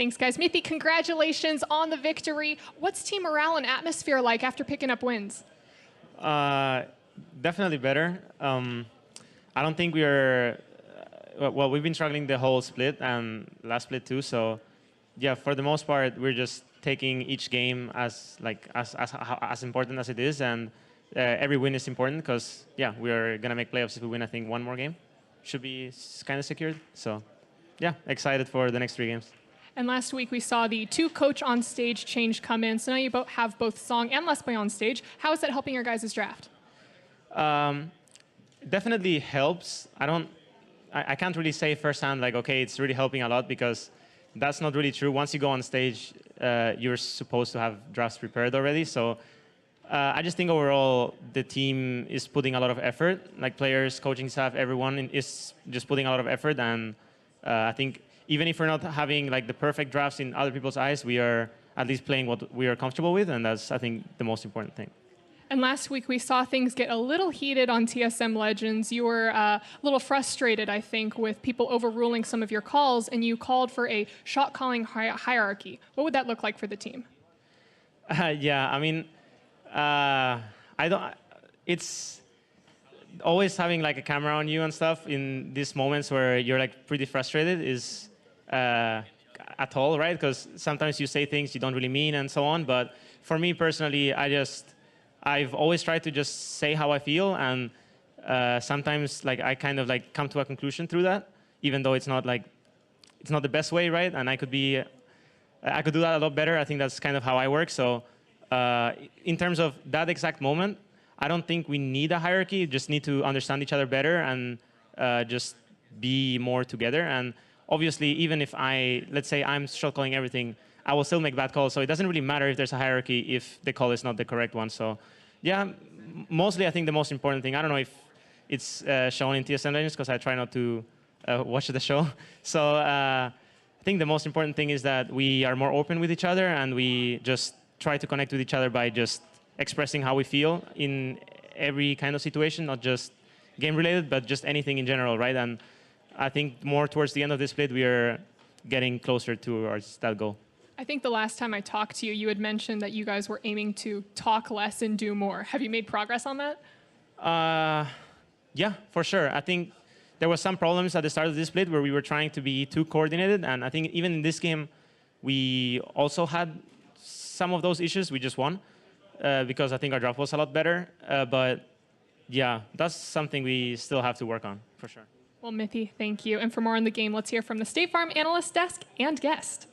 Thanks, guys. Mithy, congratulations on the victory. What's team morale and atmosphere like after picking up wins? Definitely better. I don't think we are. Well, we've been struggling the whole split and last split too. So, yeah, for the most part, we're just taking each game as as important as it is, and every win is important because yeah, we are gonna make playoffs if we win. I think one more game should be kind of secured. So, yeah, excited for the next 3 games. And last week we saw the 2 coach on stage change come in. So now you have both Song and Lesboy on stage. How is that helping your guys' draft? Definitely helps. I can't really say firsthand like, okay, it's really helping a lot because that's not really true. Once you go on stage, you're supposed to have drafts prepared already. So I just think overall the team is putting a lot of effort. Like players, coaching staff, everyone is just putting a lot of effort. And I think even if we're not having like the perfect drafts in other people's eyes, we are at least playing what we are comfortable with. And that's, I think, the most important thing. And last week we saw things get a little heated on TSM Legends. You were a little frustrated, I think, with people overruling some of your calls, and you called for a shot calling hierarchy. What would that look like for the team? Yeah, I mean, I don't. It's always having like a camera on you and stuff in these moments where you're like pretty frustrated is at all, right? Because sometimes you say things you don't really mean and so on. But for me personally, I've always tried to just say how I feel, and sometimes like I kind of like come to a conclusion through that, even though it's not the best way, right? And I could do that a lot better. I think that's kind of how I work. So in terms of that exact moment, I don't think we need a hierarchy. We just need to understand each other better and just be more together. And obviously, even if let's say I'm shot calling everything, I will still make bad calls. So it doesn't really matter if there's a hierarchy if the call is not the correct one. So yeah, mostly I think the most important thing, I don't know if it's shown in TSM Legends because I try not to watch the show. So I think the most important thing is that we are more open with each other and we just try to connect with each other by just expressing how we feel in every kind of situation, not just game related, but just anything in general, right? And I think more towards the end of this split, we are getting closer towards that goal. I think the last time I talked to you, you had mentioned that you guys were aiming to talk less and do more. Have you made progress on that? Yeah, for sure. I think there was some problems at the start of this split where we were trying to be too coordinated. And I think even in this game, we also had some of those issues. We just won because I think our draft was a lot better. But yeah, that's something we still have to work on, for sure. Well, Mithy, thank you. And for more on the game, let's hear from the State Farm Analyst Desk and guest.